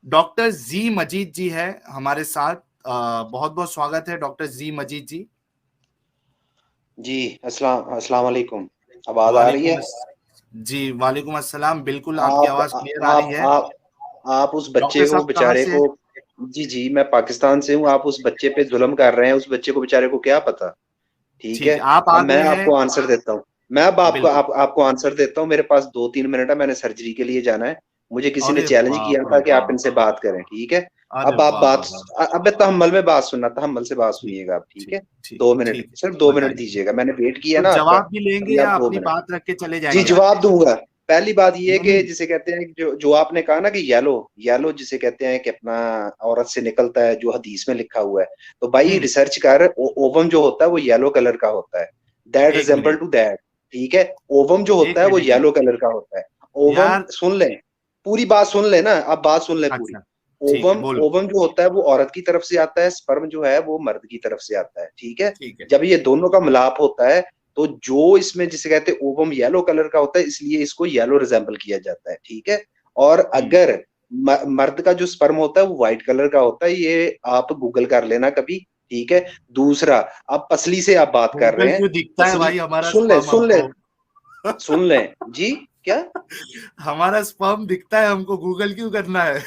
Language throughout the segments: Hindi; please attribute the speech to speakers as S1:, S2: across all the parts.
S1: डॉक्टर जी मजीद जी है हमारे साथ। बहुत बहुत स्वागत है डॉक्टर जी मजीद जी।
S2: जी अस्सलाम वालेकुम। आवाज आ रही
S1: वालेकुम
S2: है?
S1: जी वालेकुम अस्सलाम। बिल्कुल आपकी
S2: आप
S1: आवाज क्लियर आ रही है।
S2: आप उस बच्चे
S1: डॉक्टर
S2: को
S1: साहब कहाँ
S2: बेचारे
S1: से
S2: को।
S1: हैं?
S2: जी जी, मैं पाकिस्तान से हूँ। आप उस बच्चे पे जुल्म कर रहे हैं, उस बच्चे को बेचारे को क्या पता। ठीक है।
S1: ठीक है, आप
S2: अब
S1: आ
S2: मैं
S1: गए हैं।
S2: आपको आंसर देता हूँ। मैं अब
S1: बिल्कुल।
S2: आपको आंसर देता हूँ। मेरे पास 2-3 मिनट है, मैंने सर्जरी के लिए जाना है। मुझे किसी ने
S1: अरे
S2: चैलेंज किया
S1: बाप रे
S2: था कि आप
S1: बाप।
S2: इनसे बात करें। ठीक है।
S1: अरे
S2: अब आप
S1: वाह
S2: बात,
S1: वाह वाह।
S2: अब तहम्मुल में बात सुनना, तहम्मुल से बात
S1: ठीक
S2: सुनिएगा आप। ठीक
S1: ठीक
S2: है।
S1: ठीक
S2: 2 मिनट,
S1: ठीक है।
S2: सिर्फ 2 मिनट
S1: बताइए।
S2: दीजिएगा। मैंने वेट किया
S1: तो
S2: ना आपका।
S1: जवाब भी लेंगे
S2: अभी
S1: या
S2: आप दो
S1: अपनी
S2: मिनट
S1: बात रख के चले
S2: जी
S1: जाएंगे आप?
S2: जवाब दूंगा। पहली बात ये है
S1: नहीं
S2: कि
S1: नहीं।
S2: जिसे कहते हैं, जो जो आपने कहा ना कि येलो, येलो जिसे कहते हैं कि अपना औरत से निकलता है, जो हदीस में लिखा हुआ है। तो भाई
S1: हम्म।
S2: रिसर्च कर, ओवम जो होता है वो येलो कलर का होता है। दैट
S1: एक
S2: रिजेंबल
S1: मिनट।
S2: To that. ठीक है। ओवम जो होता
S1: एक
S2: है वो
S1: मिनट एक मिनट।
S2: येलो कलर का होता है। ओवम
S1: यार।
S2: सुन लें, पूरी बात सुन लें ना, अब बात सुन लें पूरी।
S1: अच्छा। ठीक है
S2: ओवम,
S1: बोलो।
S2: ओवम जो होता है वो औरत की तरफ से आता है, स्पर्म जो है वो मर्द की तरफ से आता है। ठीक है।
S1: ठीक है।
S2: जब ये दोनों का मिलाप होता है, तो जो इसमें जिसे कहते हैं ओवम येलो कलर का होता है, इसलिए इसको येलो रिजेंबल किया जाता है। ठीक है। और
S1: हम्म।
S2: अगर मर्द का जो स्पर्म होता है वो व्हाइट कलर का होता है, ये आप गूगल कर लेना कभी। ठीक है। दूसरा, अब पसली से आप बात कर
S1: गूगल
S2: रहे हैं।
S1: क्यों दिखता है
S2: पसली,
S1: भाई हमारा
S2: सुन ले
S1: स्पर्म
S2: सुन ले
S1: हमको?
S2: सुन ले जी। क्या?
S1: हमारा स्पर्म दिखता है हमको, गूगल क्यों करना है?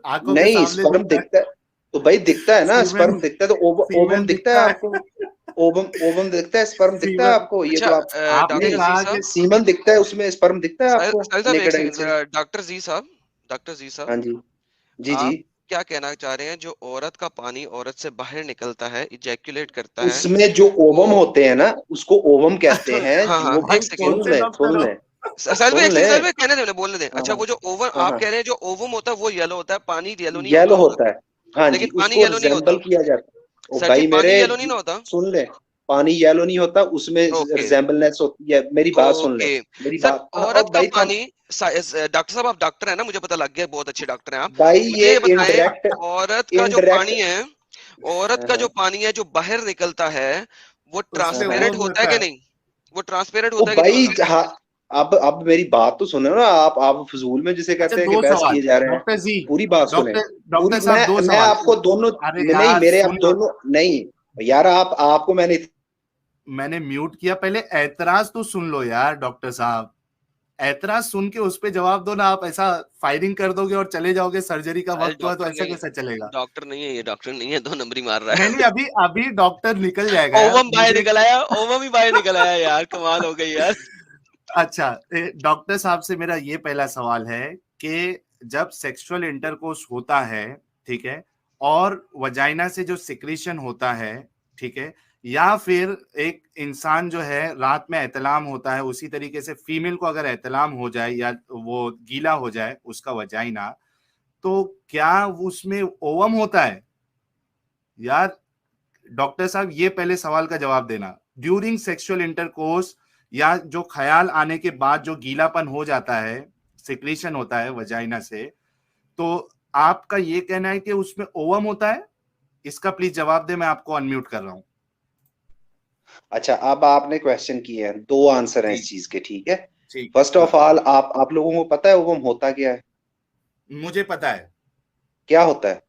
S1: आंखों के
S2: नहीं,
S1: सामने
S2: स्पर्म
S1: दिखता
S2: दिखता है।
S1: है।
S2: तो भाई दिखता है ना,
S1: सीमेन।
S2: स्पर्म दिखता है तो ओवम
S1: सीमेन
S2: दिखता है
S1: दिखता है।
S2: आपको। ओवम, ओवम दिखता है, स्पर्म दिखता है
S1: सीमेन।
S2: आपको, ये
S3: अच्छा,
S2: तो आप।
S1: आपने
S3: डॉक्टर
S2: नहीं,
S3: जी
S1: कहा कि
S3: साहब,
S2: सीमन दिखता है उसमें, स्पर्म दिखता है आपको
S3: साहिल साहब एक
S2: नेकेड आई से।
S3: सेकंड। डॉक्टर जी साहब,
S2: हाँ जी। जी जी।
S3: आप क्या कहना चाह रहे हैं? जो औरत का पानी औरत से बाहर निकलता है, इजैक्यूलेट करता है,
S2: उसमें जो
S3: वो
S2: ओवम होते हैं ना, उसको ओवम कहते हैं।
S3: हाँ हाँ,
S2: वो
S3: एक
S1: आप
S3: सेकंड।
S1: कौन से डॉक्टर
S2: सुन
S1: हो?
S2: ले
S3: साहिल भाई
S2: सुन
S3: एक
S2: ले।
S3: सेकंड, साहिल भाई कहने दे, बोलने दे।
S2: हाँ
S3: अच्छा,
S2: हाँ
S3: वो जो ओवन
S2: हाँ
S3: आप
S2: हाँ।
S3: कह रहे हैं, जो ओवम होता है वो येलो होता है, पानी येलो नहीं
S2: येलो
S3: होता,
S2: होता है। हाँ जी,
S3: लेकिन पानी
S2: उसको
S3: येलो नहीं
S2: रिजेंबल
S3: होता।
S2: किया जाता है। ओ
S3: सर जी,
S2: भाई मेरे,
S3: पानी येलो नहीं ना होता।
S2: सुन ले। पानी येलो नहीं होता, उसमें
S3: ओके
S2: रिजेंबलनेस होती है। मेरी बात सुन ले।
S3: ओके।
S2: मेरी
S3: सर,
S2: बात,
S3: औरत का
S2: भाई था।
S3: पानी, डॉक्टर साहब आप डॉक्टर है ना, मुझे पता लग गया, बहुत अच्छे डॉक्टर हैं आप।
S2: भाई
S3: मुझे
S2: ये
S3: ये बताएं,
S2: इनडायरेक्ट,
S3: औरत का जो
S2: इनडायरेक्ट।
S3: पानी है, औरत
S2: हाँ
S3: का जो
S2: हाँ
S3: पानी है जो बाहर निकलता है, वो
S2: हाँ
S1: उसमें
S2: हाँ।
S3: ट्रांसपेरेंट
S1: वो
S3: होता है
S1: होता
S3: कि
S1: है।
S3: नहीं? वो ट्रांसपेरेंट
S2: ओ
S3: होता है कि नहीं
S2: भाई
S3: होता?
S2: हाँ। अब मेरी बात तो सुनो ना। आप फजूल में जिसे
S1: अच्छा
S2: कहते हैं कि
S1: दो
S2: बहस
S1: सवाल।
S2: किए जा रहे हैं।
S1: डॉक्टर जी।
S2: पूरी बात सुने।
S1: डॉक्टर
S2: पूरी,
S1: डॉक्टर साहब दो
S2: मैं
S1: सवाल।
S2: आपको दोनों,
S1: अरे
S2: नहीं
S1: यार
S2: मेरे, अब
S1: सुन लो।
S2: दोनों नहीं। यार आप, आपको मैंने,
S1: मैंने म्यूट किया, पहले ऐतराज तो सुन लो यार डॉक्टर साहब। ऐतराज सुन के उस पे जवाब दो ना। आप ऐसा फायरिंग कर दोगे और चले जाओगे, सर्जरी का
S3: साहिल
S1: वक्त हुआ तो
S3: डॉक्टर
S1: ऐसा
S3: नहीं,
S1: कैसे चलेगा?
S3: डॉक्टर नहीं है ये, डॉक्टर नहीं है, 2 नंबरी मार रहा
S1: नहीं
S3: है।
S1: नहीं, अभी अभी डॉक्टर निकल जाएगा यार
S3: ओवम बाहर
S1: मुझे।
S3: निकल आया, ओवम ही बाहर निकल आया यार, कमाल हो गई यार।
S1: अच्छा, डॉक्टर साहब से मेरा ये पहला सवाल है कि जब सेक्सुअल इंटरकोर्स होता है, ठीक है, और वजाइना से जो सिक्रीशन होता है, ठीक है, या फिर एक इंसान जो है रात में एहतलाम होता है, उसी तरीके से फीमेल को अगर एहतलाम हो जाए या वो गीला हो जाए उसका वजाइना, तो क्या उसमें ओवम होता है? यार डॉक्टर साहब ये पहले सवाल का जवाब देना। ड्यूरिंग सेक्सुअल इंटरकोर्स या जो ख्याल आने के बाद जो गीलापन हो जाता है, सिक्रीशन होता है वजाइना से, तो आपका ये कहना है कि उसमें ओवम होता है? इसका प्लीज जवाब दे, मैं आपको अनम्यूट कर रहा हूं।
S2: अच्छा अब आपने क्वेश्चन किए हैं, दो आंसर हैं
S1: जी।
S2: इस चीज के। ठीक है।
S1: ठीक है
S2: फर्स्ट
S1: हाँ।
S2: ऑफ ऑल, आप लोगों को पता है वो होता क्या है?
S1: मुझे पता है।
S2: क्या होता है?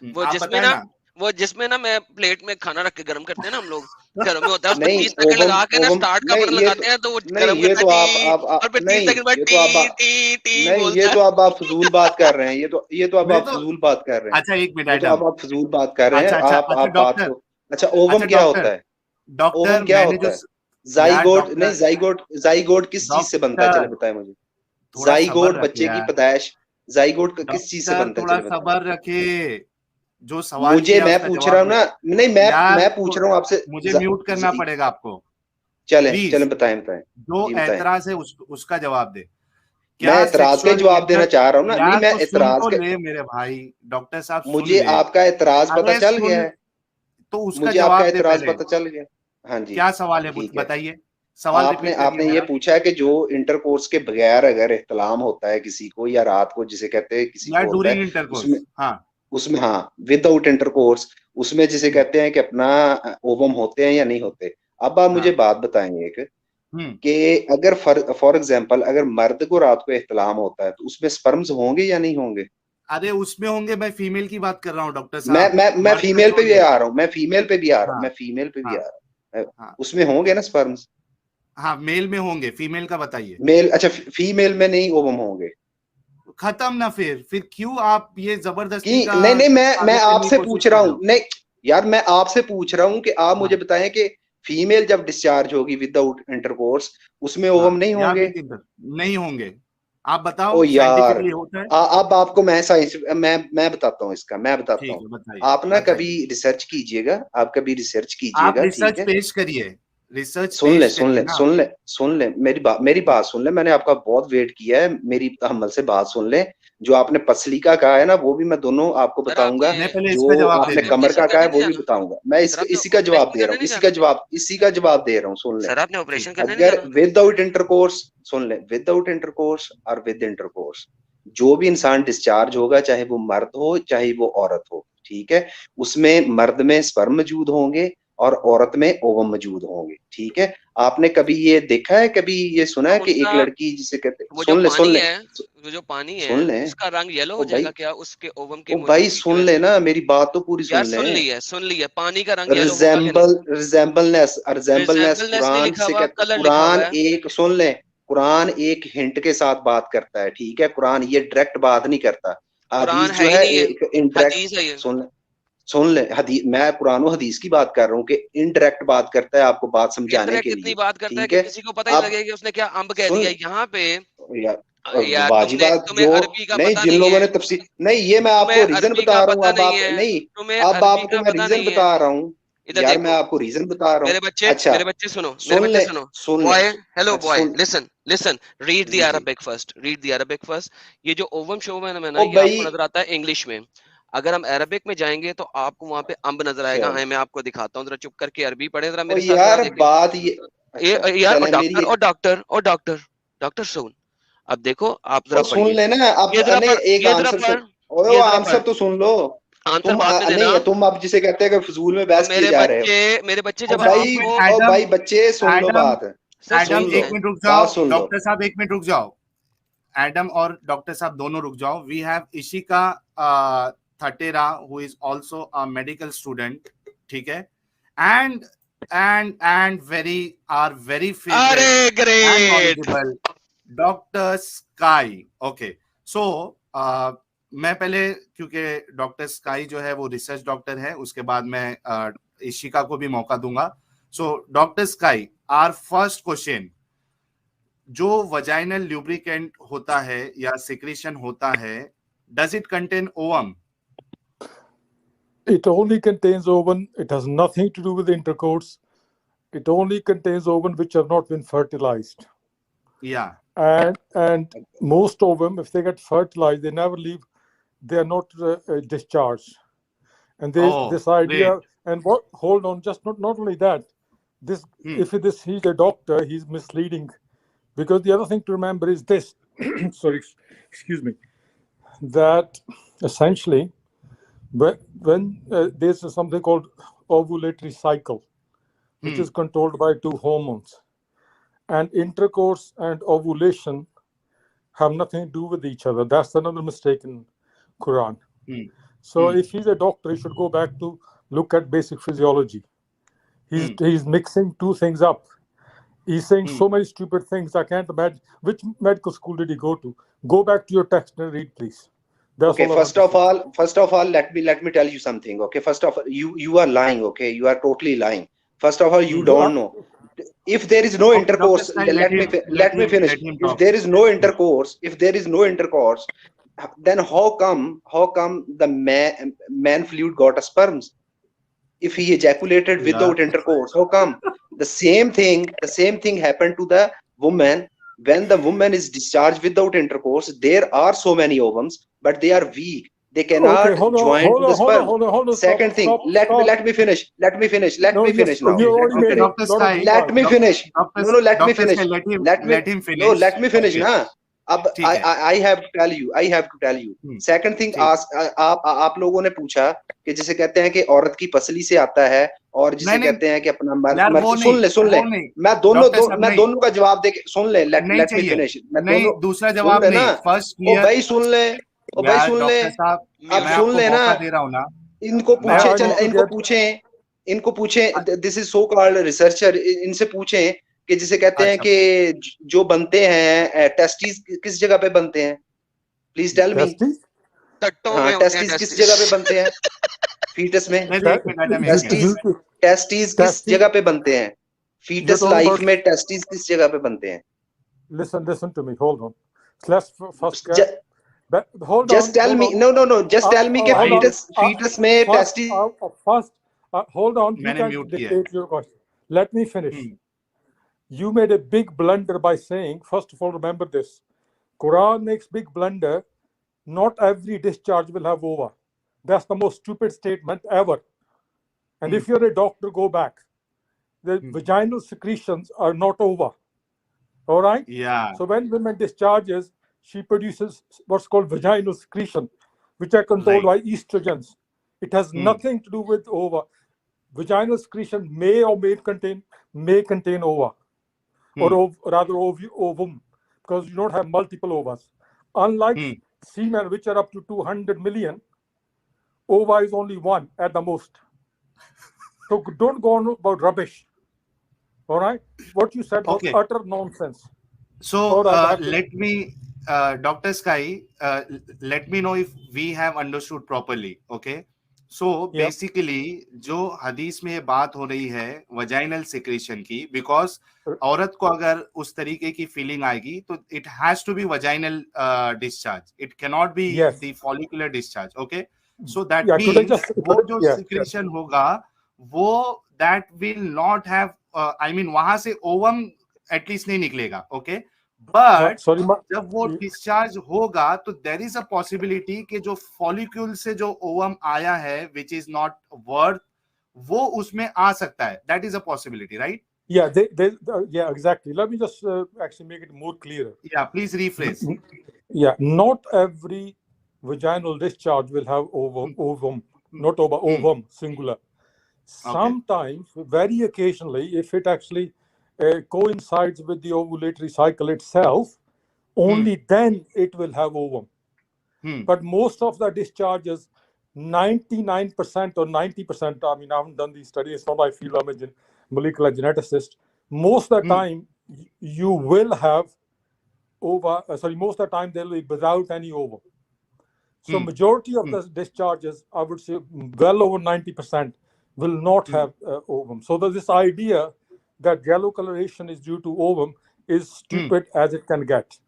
S3: वो
S1: आप
S3: जिसमें
S1: बताए
S3: ना,
S1: ना।
S3: वो जिसमें ना मैं प्लेट में खाना रख के गर्म करते हैं ना हम लोग, घरों में होता है, उस पर
S2: नहीं
S3: 30 सेकंड
S2: ओवम,
S3: लगा के ना
S2: ओवम
S3: स्टार्ट का
S2: नहीं,
S3: बटन
S2: ये
S3: लगाते
S2: तो
S3: हैं, तो वो
S2: नहीं,
S3: गर्म
S2: ये
S3: करता है
S2: तो
S3: टी, और फिर तीस
S2: नहीं,
S3: सेकंड बाद
S2: ये तो
S3: टी टी टी
S2: नहीं, ये
S3: बोलता
S2: तो
S3: है।
S2: अब आप फजूल बात कर रहे हैं। ये तो अब
S1: मैं
S2: आप
S1: तो।
S2: फजूल बात कर रहे हैं।
S1: अच्छा एक मिनट
S2: ये तो
S1: आइटम।
S2: अब आप फजूल बात कर रहे हैं।
S1: अच्छा अच्छा अच्छा
S2: आप बात
S1: डॉक्टर।
S2: को, अच्छा
S1: अच्छा
S2: ओवम क्या
S1: डॉक्टर।
S2: होता है? ओवम
S1: डॉक्टर
S2: क्या
S1: मैंने जो।
S2: होता है?
S1: यार
S2: जाइगोट नहीं,
S1: डॉक्टर।
S2: जाइगोट, जाइगोट किस चीज से बनता है, चले
S1: डॉक्टर
S2: बताए मुझे।
S1: थोड़ा सब्र
S2: जाइगोट
S1: रखे
S2: बच्चे की
S1: यार।
S2: पैदाइश, जाइगोट किस चीज से
S1: डॉक्टर
S2: बनता है,
S1: थोड़ा
S2: चले बताए।
S1: सब्र रखे। जो सवाल
S2: मुझे,
S1: किया
S2: मैं
S1: उसका
S2: पूछ रहा
S1: जवाब
S2: हूँ
S1: दे।
S2: ना। नहीं,
S1: यार
S2: मैं पूछ रहा हूँ आपसे।
S1: मुझे म्यूट करना पड़ेगा आपको।
S2: चले चले,
S1: प्लीज।
S2: बताएं बताएं।
S1: जो
S2: जी बताएं।
S1: ऐतराज है उसका जवाब दे।
S2: मैं
S1: क्या
S2: एतराज का ही
S1: सेक्सुअल
S2: जवाब देना
S1: इंटर।
S2: चाह रहा हूँ ना। नहीं,
S1: यार
S2: मैं
S1: तो सुन
S2: एतराज
S1: तो
S2: का,
S1: ले मेरे भाई। डॉक्टर साहब सुन
S2: मुझे
S1: ले।
S2: आपका एतराज पता
S1: अरे
S2: चल गया
S1: सुन।
S2: है।
S1: तो उसका
S2: मुझे आपका
S1: जवाब दे
S2: एतराज
S1: पहले।
S2: पता चल गया। हाँ जी।
S1: क्या सवाल है
S2: ठीक है।
S1: बताइए। सवाल
S2: आपने
S1: रिपीट करिए
S2: आपने ये
S1: मेरा।
S2: पूछा है कि जो इंटरकोर्स के बगैर अगर इख्तलाम होता है किसी को, या रात को जिसे कहते हैं किसी
S1: या
S2: को होता
S1: ड्यूरिंग
S2: है, उसमें,
S1: इंटरकोर्स हाँ।
S2: उसमें हाँ, विदाउट इंटरकोर्स, उसमें जिसे
S1: हम्म,
S2: कहते हैं कि अपना ओवम होते हैं या नहीं होते। अब आप मुझे
S1: हाँ।
S2: बात बताएंगे एक,
S1: हम्म।
S2: कि अगर फॉर एग्जाम्पल अगर मर्द को रात को इख्तलाम होता है तो उसमें स्पर्म्स होंगे या नहीं होंगे?
S1: अरे उसमें होंगे, मैं फीमेल की बात कर रहा हूँ डॉक्टर साहब।
S2: मैं
S1: मर्द
S2: फीमेल पे भी
S1: छोड़िए।
S2: आ रहा हूँ, मैं फीमेल पे भी आ रहा हूँ,
S1: हाँ
S2: मैं फीमेल पे भी
S1: हाँ
S2: आ रहा हूँ।
S1: हाँ
S2: उसमें होंगे ना स्पर्म्स?
S1: हाँ, मेल में होंगे, फीमेल का बताइए।
S2: मेल, अच्छा फीमेल में नहीं ओवम होंगे
S1: खत्म ना, फिर क्यों आप ये जबरदस्ती
S2: कि
S1: का
S2: नहीं? नहीं, मैं
S1: साबित करने की
S2: आपसे
S1: कोशिश
S2: पूछ रहा
S1: कर रहे
S2: हूँ,
S1: हो?
S2: नहीं यार, मैं आपसे पूछ रहा हूँ कि आप मुझे
S1: हाँ
S2: बताएं कि फीमेल जब डिस्चार्ज होगी विदाउट इंटरकोर्स, उसमें
S1: हाँ,
S2: ओवम नहीं
S1: या
S2: होंगे?
S1: विद इंटर नहीं होंगे। आप
S2: ओ
S1: बताओ,
S2: यार,
S1: साइंटिफिकली होता है।
S2: अब आपको मैं साइंस, मैं बताता हूँ इसका, मैं बताता
S1: ठीक
S2: हूँ।
S1: है, बताइए
S2: आप ना कभी
S1: बताइए।
S2: रिसर्च कीजिएगा, आप कभी रिसर्च
S1: आप
S2: कीजिएगा, ठीक
S1: रिसर्च
S2: है?
S1: पेश करिए, रिसर्च
S2: सुन ले,
S1: पेश
S2: सुन
S1: करिए
S2: ले,
S1: ना।
S2: सुन ले, सुन ले, मेरी बात सुन ले, मैंने आपका बहुत वेट किया है, मेरी तहम्मुल से बात सुन ले। जो आपने पसली का कहा है ना, वो भी मैं दोनों आपको
S3: सर आपने
S2: बताऊंगा।
S1: मैं पहले
S2: जो
S1: इसका जवाब दे
S2: आपने
S3: आपने
S1: दूं।
S2: कमर का
S3: ऑपरेशन
S2: कहा है
S3: करने नहीं
S2: वो भी
S3: जाना?
S2: बताऊंगा मैं।
S3: सर आपने
S2: इसी का जवाब
S3: ऑपरेशन
S2: दे रहा
S3: करने
S2: हूँ,
S3: नहीं जाना?
S2: इसी का जवाब दे रहा हूँ, सुन ले।
S3: सर आपने ऑपरेशन
S1: ठीक है।
S3: करने नहीं
S2: अगर
S3: जाना?
S2: विदाउट इंटरकोर्स, सुन ले, विदाउट इंटरकोर्स और विद इंटरकोर्स, जो भी इंसान डिस्चार्ज होगा, चाहे वो मर्द हो चाहे वो औरत हो, ठीक है, उसमें मर्द में स्पर्म मौजूद होंगे और औरत में ओवम मौजूद होंगे, ठीक है? आपने कभी ये देखा है, कभी ये सुना है
S3: अब
S2: कि एक
S3: उसका
S2: लड़की जिसे कहते,
S3: वो जो
S2: सुन ले, सुन
S3: पानी
S2: ले,
S3: है, वो जो पानी है
S2: सुन ले,
S3: उसका रंग येलो
S2: ओ
S3: हो
S2: भाई,
S3: जाएगा क्या उसके ओवम की
S2: ओ भाई
S3: मौजूदगी की
S2: सुन
S3: वजह
S2: ले
S3: से?
S2: ना, मेरी बात तो पूरी
S3: यार
S2: सुन ले।
S3: सुन ली है, पानी का रंग येलो होगा कि नहीं?
S2: रिजेम्बलनेस,
S3: रिजेम्बलनेस नहीं
S2: कुरान
S3: लिखा
S2: से
S3: हुआ,
S2: कहते,
S3: कलर लिखा
S2: कुरान
S3: हुआ है।
S2: एक, सुन ले, कुरान एक हिंट के साथ बात करता है, ठीक है? कुरान ये डायरेक्ट बात नहीं करता।
S3: कुरान
S2: हदीस
S3: है
S2: जो
S3: ही
S2: है
S3: नहीं है,
S2: एक इनडायरेक्ट,
S3: हदीस है ये।
S2: सुन, सुन ले, हदीस, मैं कुरान और हदीस की बात कर रहा हूँ कि इनडायरेक्ट बात करता है आपको बात समझाने के
S3: इंटरेक्ट इतनी
S2: लिए,
S3: बात करता है
S2: ठीक
S3: कि
S2: है?
S3: किसी को पता ही
S2: अब
S3: लगे कि उसने क्या अम्ब कह
S2: सुन
S3: दिया यहाँ पे।
S2: यार,
S3: यार
S2: वाजिबात
S3: तुम्हें
S2: जो,
S3: अरबी का
S2: नहीं,
S3: पता
S2: जिन
S3: नहीं
S2: लोगों
S3: है,
S2: ने तफसीर, नहीं, ये मैं
S3: तुम्हें
S2: आपको रीजन
S3: अरबी का
S2: बता रहा हूँ,
S3: पता
S2: अब
S3: नहीं
S2: आप
S3: है,
S2: नहीं,
S3: तुम्हें
S2: अब
S3: अरबी
S2: आपको
S3: का
S2: मैं
S3: पता
S2: रीजन
S3: नहीं है।
S2: बता रहा हूँ।
S3: इधर
S2: यार मैं
S3: देखो,
S2: आपको रीजन बता रहा हूँ। अच्छा,
S3: मेरे बच्चे सुनो, मेरे
S2: सुन
S3: बच्चे
S2: ले,
S3: सुनो।
S2: सुन ले,
S3: बॉय, हेलो
S2: अच्छा
S3: बॉय,
S2: सुन,
S3: listen, read the
S2: G G,
S3: Arabic first, read the Arabic first. ये जो ओवम शोवम है ना,
S2: ओ
S3: ये
S2: भाई,
S3: आपको नजर आता है इंग्लिश में। अगर हम अरबिक में जाएंगे तो आपको वहां पे अम्ब नजर आएगा।
S2: चल,
S3: मैं आपको दिखाता हूँ, जरा चुप करके अरबी पढ़े जरा
S2: ओ
S3: मेरे साथ, जरा
S2: यार
S3: देखें।
S2: बात ये, अच्छा
S3: ये यार,
S2: चले, मेरी एक,
S3: डॉक्टर सुन। अब देखो आप
S2: ओ
S3: जरा
S2: सुन
S3: पढ़िए।
S2: लेना, अब
S3: ये जरा
S2: नहीं,
S3: पढ़,
S2: एक
S3: ये जरा
S2: आंसर सुन,
S3: पढ़,
S2: ओए वो
S3: ये जरा
S2: आंसर
S3: पढ़।
S2: तो सुन लो।
S3: आंसर बाद में देना।
S2: नहीं, तुम अब जिसे कहते हैं कि फजूल में बहस किए
S3: मेरे
S2: जा रहे हो।
S3: बच्चे, मेरे बच्चे
S2: ओ
S3: जब
S1: अच्छा, एक
S2: भाई,
S1: मिनट,
S3: आपको,
S2: ओ
S1: एडम,
S2: भाई, बच्चे सुन लो
S1: एडम,
S2: बात,
S3: सर
S1: एडम
S2: सुन लो,
S1: एक
S3: सुनिए।
S1: मिनट रुक
S2: बात
S1: जाओ,
S2: सुन लो।
S1: डॉक्टर साहब एक मिनट रुक जाओ। एडम और डॉक्टर साहब दोनों रुक जाओ। We have Ishika Thatera who is also a medical student, ठीक है, and and very are very favourite
S3: अरे
S1: and
S3: great.
S1: Knowledgeable doctor sky. Okay, so मैं पहले, क्योंकि डॉक्टर स्काई जो है वो रिसर्च डॉक्टर है, उसके बाद मैं इशिका को भी मौका दूंगा। So doctor sky, our first question, जो वजाइनल ल्यूब्रिकेंट होता है या सिक्रीशन होता है, does it contain ovum?
S4: It only contains ovum. It has nothing to do with intercourse. It only contains ovum which have not been fertilized.
S1: या
S4: And most ovum, if they get fertilized, they never leave. They are not discharged. And this idea.
S1: Great.
S4: And what? Hold on. Just not only that. If he's a doctor, he's misleading. Because the other thing to remember is this. Sorry, excuse me. That essentially, when there's something called ovulatory cycle, which is controlled by two hormones, and intercourse and ovulation have nothing to do with each other. That's another mistake in Quran. So if he's a doctor, he should go back to look at basic physiology. He's mixing two things up. He's saying so many stupid things. I can't imagine. Which medical school did he go to? Go back to your text and read, please. That's
S2: Okay,
S4: all I want to say.
S2: first of all, let me tell you something. Okay, first of all, you are lying. Okay, you are totally lying. First of all, you don't know. If there is no
S1: Okay, Dr.
S2: intercourse,
S1: Sky,
S2: let me finish.
S1: let him
S2: If
S1: talk.
S2: there is no intercourse, then how come the man fluid got a sperms? If he ejaculated without intercourse, how come? The same thing happened to the woman. When the woman is discharged without intercourse, there are so many ovums, but they are weak. They cannot
S4: Okay, hold
S2: join to the sperm.
S4: on.
S2: Second thing, let me finish. Let me finish
S4: No,
S2: now.
S4: you already
S1: Okay,
S4: made
S1: Dr.
S4: a lot of
S1: Sky,
S2: Let me finish. No, let me
S1: Dr. Sky,
S2: finish.
S1: let him
S2: No,
S1: finish.
S2: let me finish.
S1: Okay,
S2: ना अब
S1: ठीक है।
S2: I have to tell you. Second thing, आप लोगों ने पूछा कि जिसे कहते हैं कि औरत की पसली से आता है और जिसे
S1: नहीं,
S2: कहते हैं कि अपना
S1: यार
S2: मर्द।
S1: वो
S2: सुन ले,
S1: नहीं,
S2: मैं
S1: डॉक्टर साहब नहीं,
S2: दोनों का जवाब दे के सुन ले,
S1: नहीं
S2: लेट मी
S1: चाहिए,
S2: फिनिश, मैं
S1: नहीं,
S2: दोनों,
S1: दूसरा
S2: सुन
S1: जवाब
S2: ले
S1: नहीं,
S2: ना,
S1: फर्स्ट
S2: ओ
S1: क्लियर।
S2: भाई सुन ले, ओ भाई
S1: यार
S2: सुन ले,
S1: डॉक्टर साहब,
S2: आप
S1: मैं
S2: सुन
S1: आपको
S2: ले ना,
S1: मौका दे रहा हूँ ना।
S2: इनको
S1: मैं
S2: पूछे,
S4: I
S2: चल
S4: need to
S2: इनको
S4: get
S2: पूछें, इनको पूछें, this is so called researcher, इनसे पूछें कि जिसे कहते हैं
S1: अच्छा,
S2: कि जो बनते हैं टेस्टिस किस जगह पे बनते हैं, प्लीज टेल मी।
S4: testes.
S3: टट्टों
S2: हाँ,
S3: में होते हैं
S2: टेस्टिस किस
S3: टेस्टिस।
S2: जगह पे बनते हैं फीटस में?
S1: नहीं एक मिनट मैडम, एक मिनट।
S2: टेस्टिस, टेस्टिस किस
S4: Testes.
S2: जगह पे बनते हैं?
S4: You're
S2: foetus
S4: talking
S2: life
S4: about.
S2: में टेस्टिस किस जगह पे बनते हैं?
S4: Listen to me. Hold on. Let's first get. Hold
S2: just
S4: on.
S2: Tell
S4: Hold
S2: me,
S4: on.
S2: No just tell me कि
S4: Hold
S1: भाई
S4: on.
S2: फीटस में
S4: First,
S2: testis.
S4: first, hold on. You
S1: मैंने
S4: can
S1: म्यूट किया है।
S4: dictate your question. Let me finish.
S1: Hmm,
S4: You made a big blunder by saying, first of all, remember this. Quran makes big blunder. Not every discharge will have ova. That's the most stupid statement ever. And if you're a doctor, go back. The vaginal secretions are not ova. All right?
S1: Yeah.
S4: So when women discharges, she produces what's called vaginal secretion, which are controlled by estrogens. It has nothing to do with ova. Vaginal secretion may or may contain ova, or rather ovum, because you don't have multiple ovas. Unlike semen, which are up to 200 million, ova is only one at the most. So don't go on about rubbish. All right? What you said was
S1: Okay.
S4: utter nonsense.
S1: So
S4: All right,
S1: let me, Dr. Sky, let me know if we have understood properly. Okay. So
S4: Yeah.
S1: basically जो हदीस में ये बात हो रही है वजाइनल सिक्रेशन की, बिकॉज औरत को अगर उस तरीके की फीलिंग आएगी तो it has to be vaginal discharge, it can not be
S4: Yes.
S1: The follicular discharge. Okay, so that
S4: Yeah, today
S1: means वो जो
S4: yeah.
S1: सिक्रेशन होगा वो that will not have, I mean वहां से ओवम एटलीस्ट नहीं निकलेगा. ओके, बट
S4: Sorry,
S1: जब वो डिस्चार्ज होगा तो देयर इज अ पॉसिबिलिटी कि जो फॉलिक्यूल से जो ओवम आया है विच इज नॉट वर्थ, वो उसमें आ सकता है. That is a possibility, right?
S4: Yeah, yeah, exactly. Let me just actually make it more clearer.
S1: या please rephrase.
S4: Yeah, not every vaginal discharge will have ovum, not ovum, singular. Sometimes, very occasionally, if it actually coincides with the ovulatory cycle itself, only then it will have ovum. But most of the discharges, 99% or 90%, I mean, I haven't done these studies, it's not my field, I'm a molecular geneticist. Most of the time, you will have most of the time they'll be without any ovum. So majority of the discharges, I would say well over 90%, will not have ovum. So there's this idea that yellow coloration is due to ovum is stupid as it can get.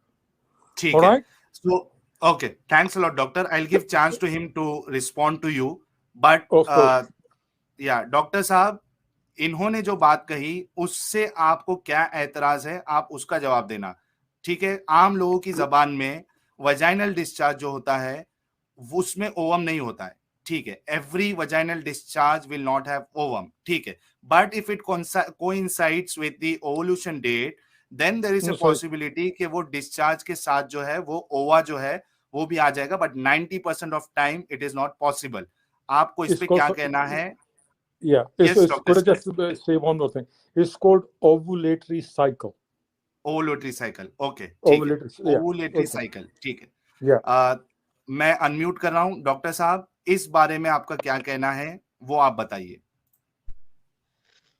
S1: ठीक
S4: All
S1: है.
S4: right?
S1: So okay, thanks a lot, doctor. I'll give chance to him to respond to you. But
S4: Of course.
S1: yeah, doctor साहब, इन्होंने जो बात कही उससे आपको क्या एतराज है, आप उसका जवाब देना. ठीक है, आम लोगों की जबान में वजाइनल डिस्चार्ज जो होता है उसमें ओवम नहीं होता है. ठीक है, every vaginal discharge will not have ovum. ठीक है, but if it coincides with the ovulation date, then there is a possibility कि वो डिस्चार्ज के साथ जो है वो ओवा जो है वो भी आ जाएगा. But 90% of time it is not possible. आपको इस पे क्या कहना है?
S4: Yeah,
S1: Yes,
S4: could I just say one more thing? It's called ovulatory cycle.
S1: Ovulatory cycle. Okay, ठीक है,
S4: Yeah,
S1: ओवुलेटरी
S4: okay.
S1: साइकिल. ठीक है.
S4: Yeah.
S1: मैं अनम्यूट कर रहा हूं. डॉक्टर साहब, इस बारे में आपका क्या कहना है वो आप बताइए.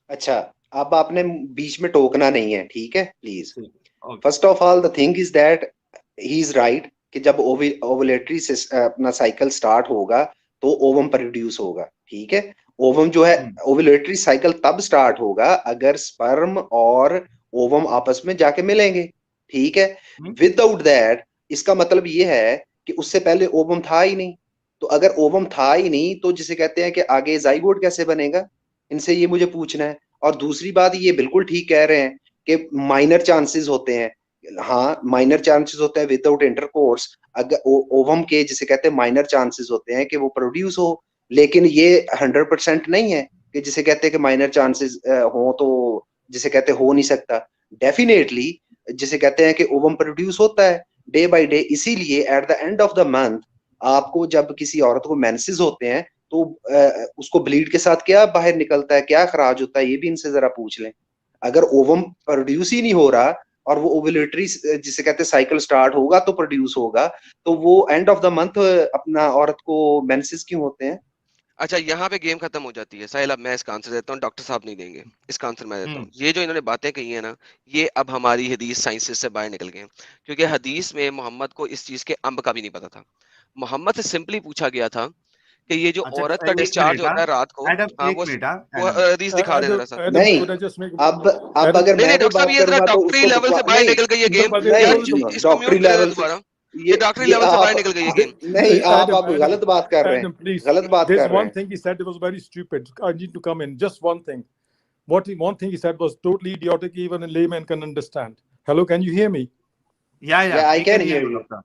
S2: अच्छा, अब आपने बीच में टोकना नहीं है, ठीक है, please.
S1: Okay.
S2: First of all the thing is that he is right कि जब ओवुलेटरी अपना साइकिल स्टार्ट होगा तो ओवम प्रोड्यूस होगा. ठीक है, ओवम जो है ओवुलेटरी साइकिल तब स्टार्ट होगा अगर स्पर्म और ओवम आपस में जाके मिलेंगे. ठीक है, विदाउट दैट इसका मतलब ये है कि उससे पहले ओवम था ही नहीं. तो अगर ओवम था ही नहीं तो जिसे कहते हैं कि आगे जाइगोट कैसे बनेगा, इनसे ये मुझे पूछना है. और दूसरी बात, ये बिल्कुल ठीक कह रहे हैं कि माइनर चांसेस होते हैं. हाँ, माइनर चांसेस होते हैं विदाउट इंटरकोर्स. अगर ओवम के जिसे कहते हैं माइनर चांसेस होते हैं कि वो प्रोड्यूस हो, लेकिन ये 100% नहीं है कि जिसे कहते हैं कि माइनर चांसेस हो तो जिसे कहते हो नहीं सकता. डेफिनेटली जिसे कहते हैं कि ओवम प्रोड्यूस होता है डे बाय डे. इसीलिए at the end of the month आपको जब किसी औरत को मेंसेस होते हैं तो उसको ब्लीड के साथ क्या बाहर निकलता है, क्या खराज होता है, ये भी इनसे जरा पूछ लें. अगर ओवम प्रोड्यूस ही नहीं हो रहा और वो ओव्यूलेटरी जिसे कहते हैं साइकिल स्टार्ट होगा तो प्रोड्यूस होगा, तो वो एंड ऑफ द मंथ अपना औरत को मेंसेस क्यों होते हैं?
S3: अच्छा, यहाँ पे गेम खत्म हो जाती है। साहिल, अब मैं इसका आंसर देता हूँ, डॉक्टर साहब नहीं देंगे, इसका आंसर मैं देता हूँ। ये जो इन्होंने बातें कही है ना, ये अब हमारी हदीस साइंसेस से बाहर निकल गए हैं, क्योंकि हदीस में मोहम्मद को इस चीज के अंब का भी नहीं पता था। मोहम्मद से सिंपली पूछा गया था कि ये जो
S1: अच्छा,
S3: औरत का
S1: एक
S3: डिस्चार्ज
S1: मिनट
S3: होता है रात को,
S1: एडम,
S3: हाँ
S1: एक
S3: वो
S1: मिनट
S3: वो
S1: एडम,
S3: हदीस दिखा दे जरा सा।
S2: नहीं,
S4: could I just make
S2: अब
S4: Adam,
S2: अगर
S3: नहीं
S2: मैं
S3: नहीं
S2: कोई
S3: डॉक्टर साहब,
S2: बात
S3: ये जरा
S2: करूंगा तो
S3: डॉक्टरी
S2: उसको
S3: लेवल से बाहर
S2: नहीं
S3: निकल गई ये गेम।
S4: नहीं,
S3: यार
S2: नहीं,
S3: इसको
S2: डॉक्टरी
S3: म्यूट कर दो
S2: लेवल से
S3: दोबारा। ये डॉक्टरी लेवल से बाहर निकल गई ये गेम।
S2: नहीं, आप
S4: Adam,
S2: गलत बात कर रहे हैं,
S4: Adam, please.
S2: गलत बात
S4: There's
S2: कर रहे
S4: one
S2: हैं।
S4: thing he said that was very stupid. I need to come in. Just one thing. One thing he said was totally idiotic. Even a layman can understand. Hello, can you hear me?
S2: Yeah, I can hear you.
S1: doctor.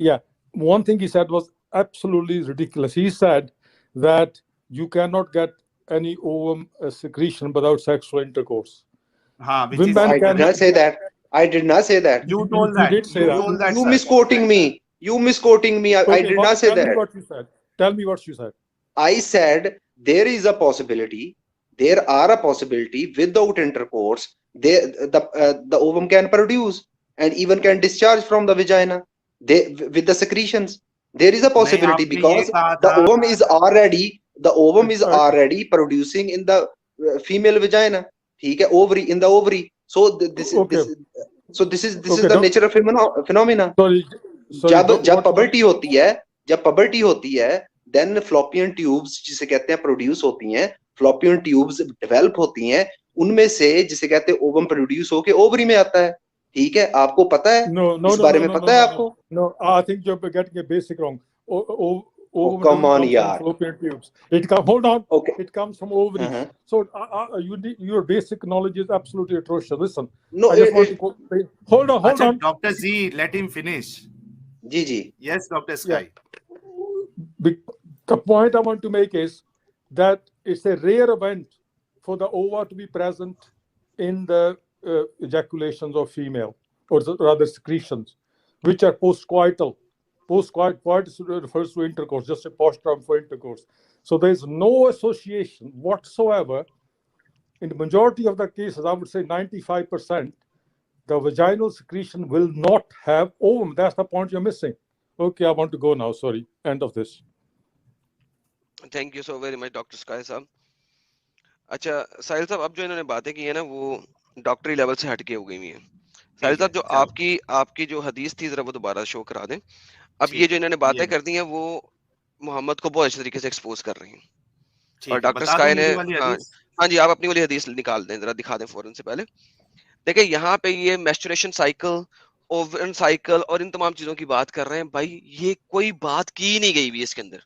S4: Yeah. One thing he said was absolutely ridiculous. He said that you cannot get any ovum secretion without sexual intercourse.
S1: हाँ, which is
S4: Women
S2: I did not say that. I did not say that.
S1: you told that.
S4: did say
S1: You
S4: that.
S1: told that,
S2: You
S1: sir.
S2: misquoting me. You misquoting me. I
S4: Okay,
S2: did not say
S4: tell me
S2: that.
S4: what you said. Tell me what you said.
S2: I said there is a possibility. There are a possibility without intercourse, the ovum can produce and even can discharge from the vagina. With the secretions, there is a possibility
S1: आपने ये
S2: because
S1: कहा
S2: the
S1: था-
S2: ovum is already producing in the female vagina. ठीक है, ovary, in the ovary. So this
S4: Okay.
S2: this is
S4: Okay,
S2: the nature of phenomena.
S4: Sorry.
S2: जब puberty होती है then fallopian tubes जिसे कहते हैं प्रोड्यूस होती हैं, fallopian tubes डेवलप होती हैं, उनमें से जिसे कहते हैं ओवम प्रोड्यूस होके ओवरी में आता है। ठीक है, आपको पता है? इस बारे में पता है आपको?
S4: No, I think you're getting a basic wrong.
S2: Come on, yaar.
S4: Fallopian tubes. Hold on.
S2: Okay.
S4: It comes from ovaries.
S2: Uh-huh.
S4: So your basic knowledge is absolutely atrocious. Listen.
S2: No,
S4: I just want to hold on.
S1: अच्छा, Dr. Z, let him finish.
S2: जी।
S1: Yes, Dr. Sky.
S4: The point I want to make is that it's a rare event for the ova to be present in the ejaculations of female, or rather secretions, which are postcoital. Postcoitus refers to intercourse, just a posh term for intercourse. So there is no association whatsoever. In the majority of the cases, I would say 95%, the vaginal secretion will not have ovum. That's the point you're missing. Okay, I want to go now. Sorry. End of this.
S3: Thank you so very much doctor sky साहब। अच्छा साहिल साहब, अब जो इन्होंने बातें की है ना वो डॉक्टरी लेवल से हटके हो गई हुई है। साहिल साहब, जो आपकी जो हदीस थी जरा वो दोबारा शो करा दें। अब ये जो इन्होंने बातें कर दी हैं वो मोहम्मद को बहुत अच्छे तरीके से एक्सपोज कर रही हैं। और डॉक्टर स्काई ने हाँ जी, आप अपनी वाली हदीस निकाल दें, जरा दिखा दें फौरन से पहले। देखिए यहाँ पे ये मैस्टुरेशन साइकिल, ओवन साइकिल और इन तमाम चीजों की बात कर रहे हैं। भाई ये कोई बात की नहीं गई भी इसके अंदर।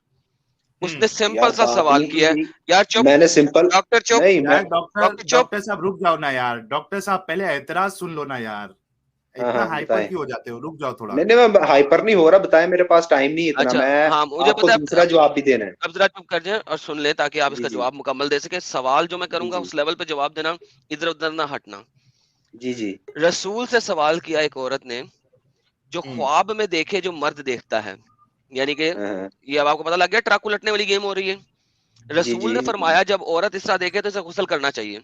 S3: उसने सिंपल सा सवाल किया है। यार चुप,
S2: मैंने सिंपल
S3: डॉक्टर चुप,
S1: डॉक्टर साहब रुक जाओ ना यार। डॉक्टर साहब पहले एतराज सुन लो ना यार, इतना हाइपर क्यों हो जाते हो? रुक जाओ थोड़ा।
S2: नहीं मैं हाइपर नहीं हो रहा, बताएं, मेरे पास टाइम नहीं है इतना।
S3: अच्छा,
S2: मैं
S3: हाँ, मुझे
S2: आपको
S3: पता है,
S2: दूसरा जवाब भी देना है।
S3: अब जरा चुप कर जाए और सुन ले ताकि आप इसका जवाब मुकम्मल दे सके। सवाल जो मैं करूंगा उस लेवल पे जवाब देना, इधर उधर ना हटना।
S2: जी।
S3: रसूल से सवाल किया एक औरत ने, जो ख्वाब में देखे जो मर्द देखता है, यानी कि ये अब आपको पता लग गया ट्रक उलटने वाली गेम हो रही है। रसूल ने फरमाया जब औरत इस तरह देखे तो इसे गुस्ल करना चाहिए।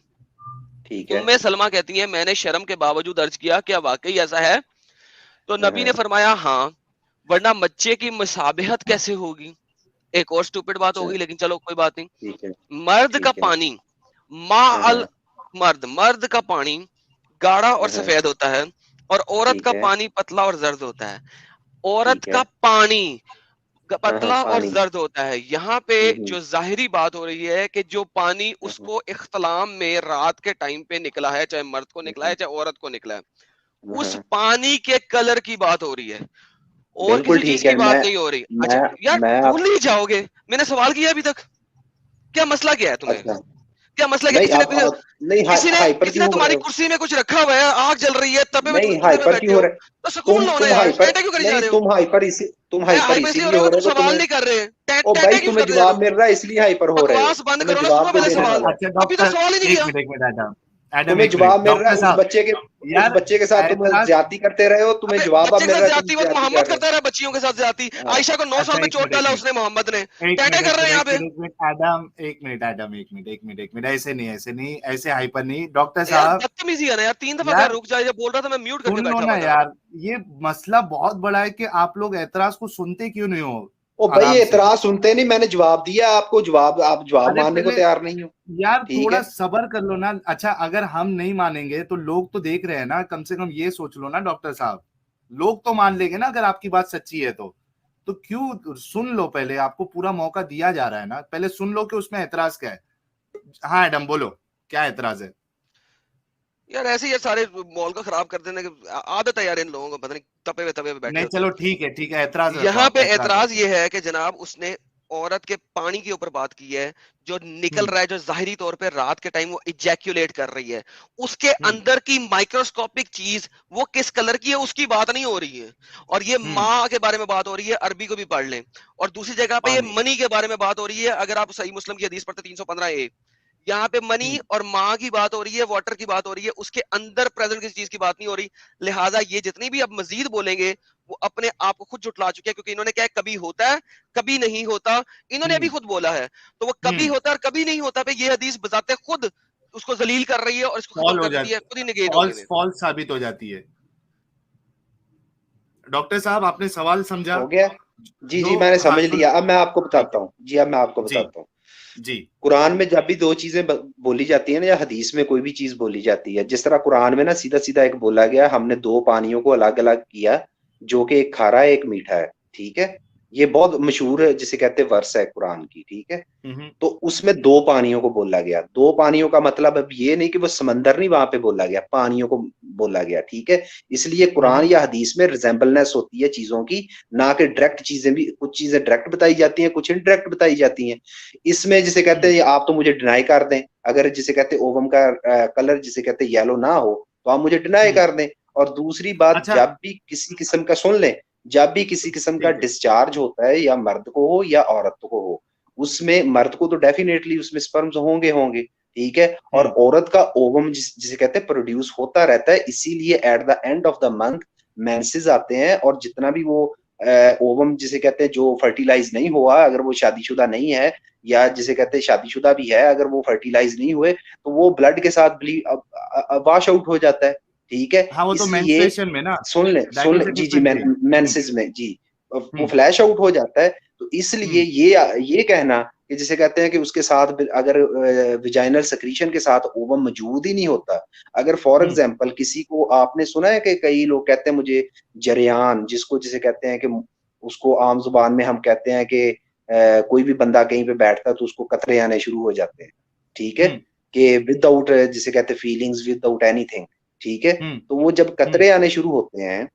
S2: ठीक है।
S3: उम्मे सलमा कहती है मैंने शर्म के बावजूद अर्ज किया क्या वाकई ऐसा है? तो नबी ने फरमाया हाँ, वरना बच्चे की मुसाबिहत कैसे होगी? एक और स्टूपिड बात होगी, लेकिन चलो कोई बात नहीं। मर्द का पानी मर्द का पानी गाढ़ा और सफेद होता है और औरत का पानी पतला और जर्द होता है। औरत का पानी पतला और जर्द होता है। यहाँ पे जो जाहिरी बात हो रही है कि जो पानी उसको इख्तलाम में रात के टाइम पे निकला है, चाहे मर्द को निकला है चाहे औरत को निकला है, उस पानी के कलर की बात हो रही है और किसी चीज की बात नहीं हो रही। अच्छा यार भूल नहीं जाओगे, मैंने सवाल किया अभी तक, क्या मसला क्या है तुम्हें? क्या मसला क्या? किसी ने तुम्हारी कुर्सी में कुछ रखा हुआ है, आग जल रही है, तबे में बैठे हो तो सुकून लो ना यार। टैटे क्यों कर जा रहे हो?
S2: तुम हाइपर इसीलिए हो रहे हो,
S3: सवाल नहीं कर रहे।
S2: ओ भाई तुम्हें जवाब मिल रहा है इसलिए हाइपर हो रहे हो।
S3: बकवास बंद करो ना, सुनो पहले सवाल। अभी तो सवाल ही नहीं किया।
S2: तुम्हें जवाब मिल रहा है उस बच्चे के साथ तुम ज्यादती करते रहे हो, तुम्हें जवाब मिल रहा है।
S3: मोहम्मद करता रहा बच्चियों के साथ ज्यादती, आयशा को 9 साल में चोट डाला उसने, मोहम्मद ने। क्या कर रहे हैं यहाँ पे?
S1: एडम एक मिनट, ऐसे नहीं, ऐसे हाइपर नहीं डॉक्टर साहब,
S3: बदतमीजी है ना यार, 3 दफा रुक जाए, जब बोल रहा था मैं म्यूट करके बैठा
S1: ना यार, ये मसला बहुत बड़ा है कि आप लोग एतराज को सुनते क्यों नहीं हो?
S2: ओ भाई एतराज सुनते नहीं, मैंने जवाब दिया आपको, आप जवाब मानने को तैयार नहीं हो
S1: यार, थोड़ा सब्र कर लो ना। अच्छा अगर हम नहीं मानेंगे तो लोग तो देख रहे हैं ना, कम से कम ये सोच लो ना डॉक्टर साहब, लोग तो मान लेंगे ना अगर आपकी बात सच्ची है तो क्यों? सुन लो पहले, आपको पूरा मौका दिया जा रहा है ना, पहले सुन लो कि उसमें एतराज क्या है। हाँ एडम बोलो, क्या एतराज है?
S3: यार ऐसे ही सारे मॉल को खराब कर देने की आदत है यार इन लोगों को, पता नहीं तपे पे बैठे।
S1: नहीं चलो ठीक है, एतराज
S3: यहाँ पे एतराज ये है कि जनाब उसने औरत के पानी के ऊपर बात की है, जो निकल रहा है, जो जाहिरी तौर पे रात के टाइम वो इजैक्यूलेट कर रही है, उसके अंदर की माइक्रोस्कोपिक चीज वो किस कलर की है उसकी बात नहीं हो रही है, और ये माँ के बारे में बात हो रही है, अरबी को भी पढ़ लें। और दूसरी जगह पे ये मनी के बारे में बात हो रही है, अगर आप सही मुस्लिम की हदीस पढ़ते 315A, यहाँ पे मनी और माँ की बात हो रही है, वाटर की बात हो रही है, उसके अंदर प्रेजेंट किसी चीज की बात नहीं हो रही। लिहाजा ये जितनी भी अब मजीद बोलेंगे वो अपने आप को खुद जुटला चुके हैं, क्योंकि इन्होंने क्या है, कभी होता है कभी नहीं होता, इन्होंने अभी खुद बोला है, तो वो कभी होता है और कभी नहीं होता पे ये हदीस बताते खुद उसको जलील कर रही है और इसको खत्म कर रही है, खुद ही निगेट
S1: फॉल्स साबित हो जाती है। डॉक्टर साहब आपने सवाल समझा?
S2: हो गया जी मैंने समझ लिया। अब मैं आपको बताता हूँ जी, कुरान में जब भी 2 चीजें बोली जाती है ना, या हदीस में कोई भी चीज बोली जाती है, जिस तरह कुरान में ना सीधा सीधा एक बोला गया, हमने 2 पानियों को अलग अलग किया, जो कि एक खारा है एक मीठा है, ठीक है, ये बहुत मशहूर है जिसे कहते हैं वर्स है कुरान की, ठीक है। तो उसमें 2 पानियों को बोला गया। 2 पानियों का मतलब अब ये नहीं कि वो समंदर नहीं वहां पे बोला गया, पानियों को बोला गया, ठीक है। इसलिए कुरान या हदीस में रिजेंबलनेस होती है चीजों की, ना कि डायरेक्ट चीजें भी, कुछ चीजें डायरेक्ट बताई जाती हैं, कुछ इनडायरेक्ट बताई जाती हैं। इसमें जिसे कहते हैं आप तो मुझे डिनाई कर दें, अगर जिसे कहते हैं ओवम का कलर जिसे कहते हैं येलो ना हो तो आप मुझे डिनाई कर दें। और दूसरी बात, जब भी किसी किस्म का, सुन लें, जब भी किसी किस्म का डिस्चार्ज होता है, या मर्द को हो या औरत को हो, उसमें मर्द को तो डेफिनेटली उसमें स्पर्म्स होंगे, ठीक है, और औरत का ओवम जिसे कहते हैं प्रोड्यूस होता रहता है। इसीलिए at the end of the month menses आते हैं, और जितना भी वो ओवम जिसे कहते हैं जो फर्टिलाइज नहीं हुआ, अगर वो शादीशुदा नहीं है, या जिसे कहते हैं शादीशुदा भी है, अगर वो फर्टिलाइज नहीं हुए तो वो ब्लड के साथ वॉश आउट हो जाता है, ठीक है।
S1: हाँ, वो तो मेंस्ट्रुएशन में ना,
S2: सुन ले जी मेंसेस में जी वो फ्लैश आउट हो जाता है। तो इसलिए ये कहना कि जिसे कहते हैं कि उसके साथ अगर विजाइनल सेक्रीशन के साथ ओवम मौजूद ही नहीं होता, अगर फॉर एग्जांपल किसी को, आपने सुना है कि कई लोग कहते हैं मुझे जरियान, जिसको जिसे कहते हैं कि उसको आम जुबान में हम कहते हैं कि कोई भी बंदा कहीं पे बैठता है तो उसको कतरे आने शुरू हो जाते हैं, ठीक है, कि विदाउट जिसे कहते हैं फीलिंग्स, विदाउट एनीथिंग, ठीक है। तो वो जब कतरे आने शुरू होते हैं,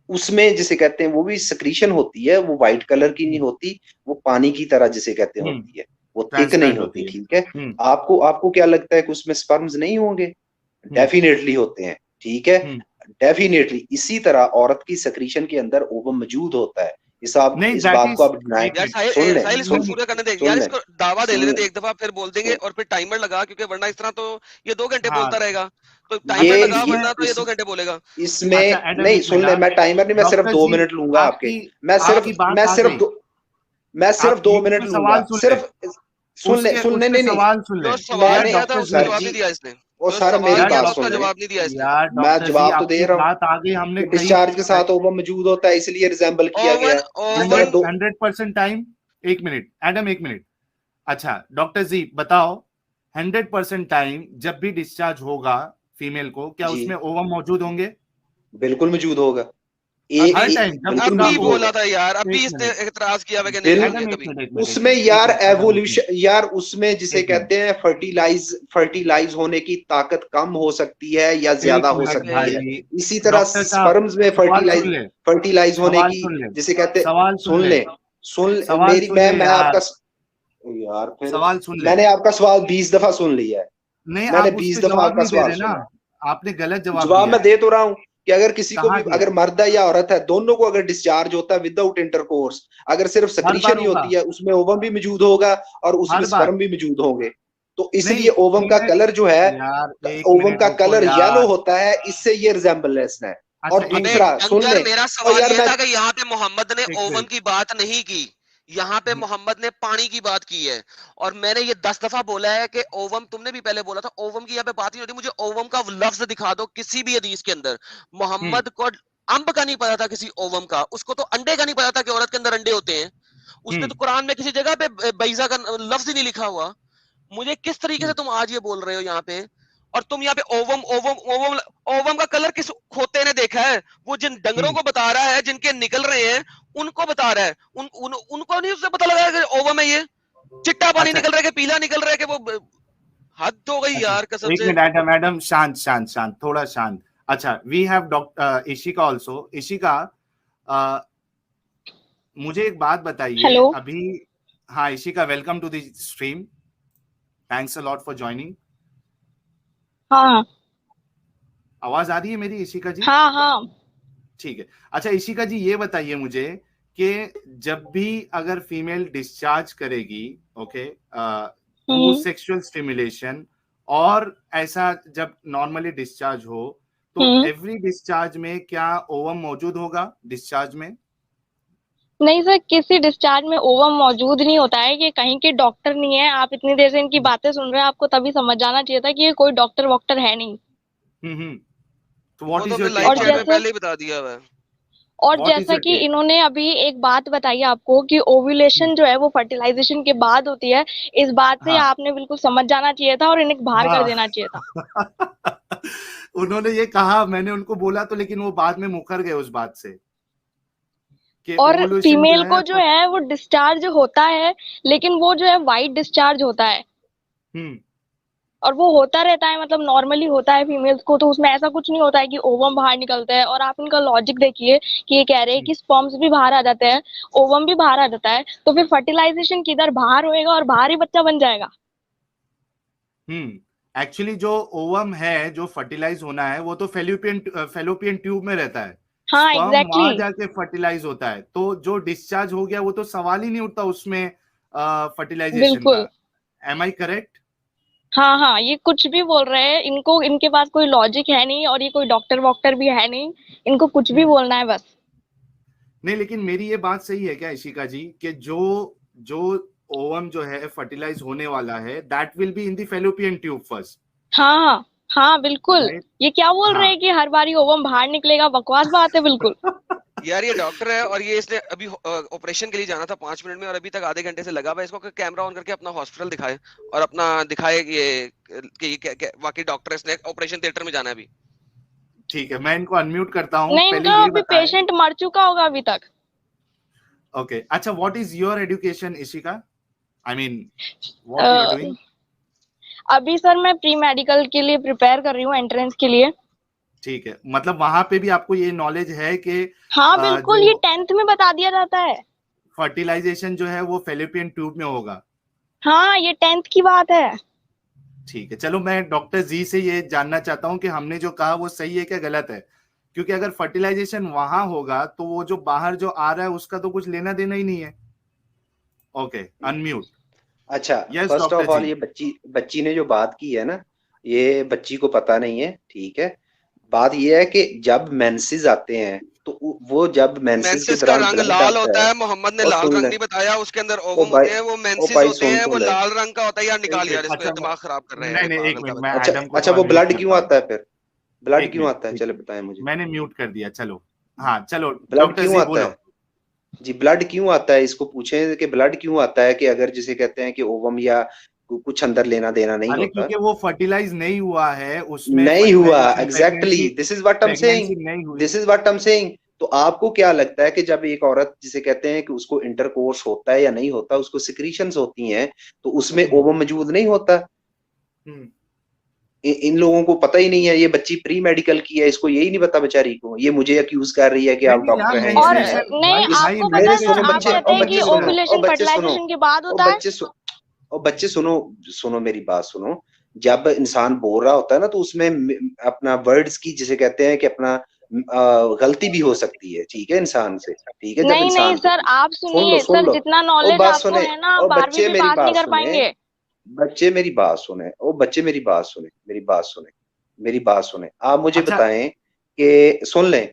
S2: उसमें जिसे कहते हैं वो भी सेक्रीशन होती है, वो व्हाइट कलर की नहीं होती, वो पानी की तरह जिसे कहते हैं होती है, वो थिक नहीं होती, ठीक है। आपको क्या लगता है कि उसमें स्पर्म्स नहीं होंगे? डेफिनेटली होते हैं, ठीक है, डेफिनेटली। इसी तरह औरत की सेक्रीशन के अंदर ओवम मौजूद होता है। इस बात को आप
S3: दावा दे लेने, एक दफा फिर बोल देंगे और फिर टाइमर लगा, क्योंकि वरना इस तरह तो ये 2 घंटे बोलता रहेगा, तो टाइमर लगा, वरना तो ये 2 घंटे बोलेगा।
S2: इसमें नहीं, सुन ले, मैं टाइमर नहीं, मैं सिर्फ 2 मिनट लूंगा आपके, मैं सिर्फ 2 मिनट लूंगा, सिर्फ सुन ले, वो सर मेरी बात सुन,
S3: जवाब नहीं दिया इसने।
S2: मैं जवाब तो दे रहा हूँ, हमने डिस्चार्ज के साथ ओवम मौजूद होता है, इसलिए रिजेंबल किया गया
S1: 100% टाइम। 1 minute Adam, 1 minute. अच्छा डॉक्टर जी बताओ, 100% टाइम जब भी डिस्चार्ज होगा फीमेल को, क्या उसमें ओवम मौजूद होंगे?
S2: बिल्कुल मौजूद होगा।
S3: अभी बोला था यार, अभी इसने एतराज किया है कि नहीं,
S2: उसमें यार एवोल्यूशन, यार उसमें जिसे कहते हैं फर्टिलाइज होने की ताकत कम हो सकती है या ज्यादा हो सकती है। इसी तरह स्पर्म्स में फर्टिलाइज होने की जिसे कहते हैं, सुन मेरी, मैं आपका यार फिर
S1: सवाल सुन ले।
S2: मैंने आपका सवाल 20 दफा सुन लिया है, मैंने 20 दफा आपका सवाल सुना,
S1: आपने गलत जवाब
S2: मैं दे तो रहा हूँ कि अगर किसी को भी, अगर मर्द है या औरत है, दोनों को अगर डिस्चार्ज होता है विदाउट इंटरकोर्स, अगर सिर्फ सेक्रीशन ही होती है, उसमें ओवम भी मौजूद होगा और उसमें स्पर्म भी मौजूद होंगे। तो इसलिए ओवम का कलर जो है, ओवम का कलर येलो होता है, इससे ये रिजेम्बलेंस है। और दूसरा सुन ले,
S3: मेरा सवाल ये था कि यहाँ पे मोहम्मद ने ओवम की बात नहीं की, यहाँ पे मोहम्मद ने पानी की बात की है। और मैंने ये 10 दफा बोला है कि ओवम, तुमने भी पहले बोला था ओवम की यहाँ पे बात नहीं होती। मुझे ओवम का लफ्ज दिखा दो किसी भी हदीस के अंदर। मोहम्मद को अंब का नहीं पता था किसी ओवम का, उसको तो अंडे का नहीं पता था कि औरत के अंदर अंडे होते हैं। उसने तो कुरान में किसी जगह पे बैजा का लफ्ज ही नहीं लिखा हुआ। मुझे किस तरीके से तुम आज ये बोल रहे हो यहाँ पे, और तुम यहाँ पे ओवम ओवम ओवम ओवम का कलर किस खोते ने देखा है? वो जिन डंगरों को बता रहा है, जिनके निकल रहे हैं उनको बता रहा है। उनको नहीं उससे पता लगा कि ओवम है ये चिट्टा पानी निकल रहा है कि पीला निकल रहा है कि वो हद हो गई यार कसम से।
S1: मैडम शांत शांत शांत, थोड़ा शांत। अच्छा, we have doctor Ishika also. Ishika, मुझे एक बात बताइए अभी। हाँ Ishika, welcome to the stream, thanks a lot for joining.
S5: हाँ,
S1: आवाज आ रही है मेरी इशिका जी?
S5: हाँ हाँ
S1: ठीक है। अच्छा इशिका जी, ये बताइए मुझे कि जब भी अगर फीमेल डिस्चार्ज करेगी, ओके, थ्रू सेक्सुअल स्टिमुलेशन, और ऐसा जब नॉर्मली डिस्चार्ज हो, तो एवरी डिस्चार्ज में क्या ओवम मौजूद होगा डिस्चार्ज में?
S5: नहीं सर, किसी डिस्चार्ज में ओवम मौजूद नहीं होता है। कि कहीं के डॉक्टर नहीं है, आप इतनी देर से इनकी बातें सुन रहे हैं, आपको तभी समझ जाना चाहिए था कि ये कोई डॉक्टर वॉक्टर है नहीं।
S1: तो what is your
S3: live chat में पहले ही बता दिया हुआ है।
S5: और जैसा कि इन्होंने अभी एक बात बताई आपको कि ओव्यूलेशन जो है वो फर्टिलाइजेशन के बाद होती है, इस बात से आपने बिल्कुल समझ जाना चाहिए था और इन्हें बाहर कर देना चाहिए था।
S1: उन्होंने ये कहा, मैंने उनको बोला तो, लेकिन वो बाद में मुकर गए उस बात से।
S5: और फीमेल को जो है वो डिस्चार्ज होता है, लेकिन वो जो है वाइट डिस्चार्ज होता है। और वो होता रहता है, मतलब नॉर्मली होता है फीमेल्स को, तो उसमें ऐसा कुछ नहीं होता है कि ओवम बाहर निकलता है। और आप इनका लॉजिक देखिए कि ये कह रहे हैं कि स्पर्म्स भी बाहर आ जाते हैं, ओवम भी बाहर आ जाता है, तो फिर फर्टिलाइजेशन किधर? बाहर होएगा और बाहर ही बच्चा बन जाएगा।
S1: एक्चुअली जो ओवम है, जो फर्टिलाइज होना है, वो तो फेलोपियन ट्यूब में रहता है।
S5: हाँ एग्जैक्टली,
S1: वहां जाके फर्टिलाइज होता है। तो जो डिस्चार्ज हो गया वो तो सवाल ही नहीं उठता उसमें फर्टिलाइजेशन का। Am I correct?
S5: हाँ हाँ, ये कुछ भी बोल रहे हैं, इनको इनके पास कोई लॉजिक है नहीं, और ये कोई डॉक्टर वॉक्टर भी है नहीं, इनको कुछ भी बोलना है बस।
S1: नहीं, लेकिन मेरी ये बात सही है क्या इशिका जी, कि जो ओवम जो है फर्टिलाइज होने वाला है, that will be in the fallopian tube first?
S5: हाँ हाँ बिल्कुल। ये क्या बोल रहे हैं कि हर बारी ओवम बाहर निकलेगा? बकवास बात है बिल्कुल।
S3: यार ये डॉक्टर है और ये इसने अभी ऑपरेशन के लिए जाना था 5 मिनट में, और अभी तक आधे घंटे से लगा हुआ है। इसको कैमरा ऑन करके अपना हॉस्पिटल दिखाए और अपना दिखाए कि वाकई डॉक्टर है, इसने ऑपरेशन थिएटर में जाना है अभी।
S1: ठीक है, मैं इनको अनम्यूट करता हूँ।
S5: नहीं, इनका अभी पेशेंट मर चुका होगा अभी तक।
S1: ओके, अच्छा, what is your education Ishika? I mean what you are doing?
S5: अभी सर मैं प्री मेडिकल के लिए प्रिपेयर कर रही हूँ, एंट्रेंस के लिए।
S1: ठीक है, मतलब वहां पे भी आपको ये नॉलेज है कि
S5: हाँ बिल्कुल, ये 10th में बता दिया जाता है।
S1: फर्टिलाइजेशन जो है वो फेलोपियन ट्यूब में होगा।
S5: हाँ, ये 10th की बात है।
S1: ठीक है, चलो मैं डॉक्टर जी से ये जानना चाहता हूँ कि हमने जो कहा वो सही है क्या गलत है? क्योंकि अगर फर्टिलाइजेशन वहां होगा तो वो जो बाहर जो आ रहा है उसका तो कुछ लेना देना ही नहीं है। Okay, unmute.
S2: अच्छा, फर्स्ट ऑफ ऑल ये बच्ची ने जो बात की है ना, ये बच्ची को पता नहीं है, ठीक है। बात ये है कि जब मेंसेस आते हैं तो वो जब मेंसेस के
S3: दौरान रंग लाल होता है। मोहम्मद ने लाल रंग नहीं बताया, उसके अंदर ओवम होते हैं, वो मेंसेस होते हैं, वो लाल रंग का होता है। यार निकाल यार, इसको दिमाग खराब कर रहे हैं।
S1: नहीं, एक मिनट, मैं एडम को
S2: अच्छा, वो ब्लड क्यों आता है फिर? ब्लड क्यों आता है? चलो बताएं मुझे।
S1: मैंने म्यूट कर दिया। चलो, हाँ चलो,
S2: ब्लड क्यों आता है जी? ब्लड क्यों आता है, इसको पूछें कि ब्लड क्यों आता है। कि अगर जिसे कहते हैं कि ओवम या कुछ अंदर लेना देना नहीं होता,
S1: क्योंकि वो फर्टिलाइज नहीं हुआ है, उसमें
S2: नहीं हुआ। Exactly, this is what I am saying, this is what I am saying. तो आपको क्या लगता है कि जब एक औरत जिसे कहते हैं कि उसको इंटरकोर्स होता है या नहीं होता, उसको सिक्रीशंस होती हैं, तो उसमें ओवम मौजूद नहीं होता? इन लोगों को पता ही नहीं है। ये बच्ची प्री मेडिकल की है, इसको यही नहीं पता बेचारी को। ये मुझे अक्यूज कर रही है कि आप डॉक्टर हैं।
S5: और नहीं, आपको पता है सर, आप कहते हैं कि ओव्यूलेशन फर्टिलाइजेशन के बाद होता है।
S2: और बच्चे सुनो मेरी बात सुनो। जब इंसान बोल रहा होता है ना, तो उसमें अपना वर्ड्स की जिसे कहते हैं कि अपना गलती भी हो सकती है, ठीक है, इंसान से, ठीक है।
S5: नहीं सर, आप सुनिए सर, जितना नॉलेज आपको है ना, 12वीं भी पास नहीं कर पाएंगे।
S2: बच्चे मेरी बात सुने, ओ बच्चे मेरी बात सुने, मेरी बात सुने। आप मुझे
S1: अच्छा,
S2: बताएं कि सुन लें,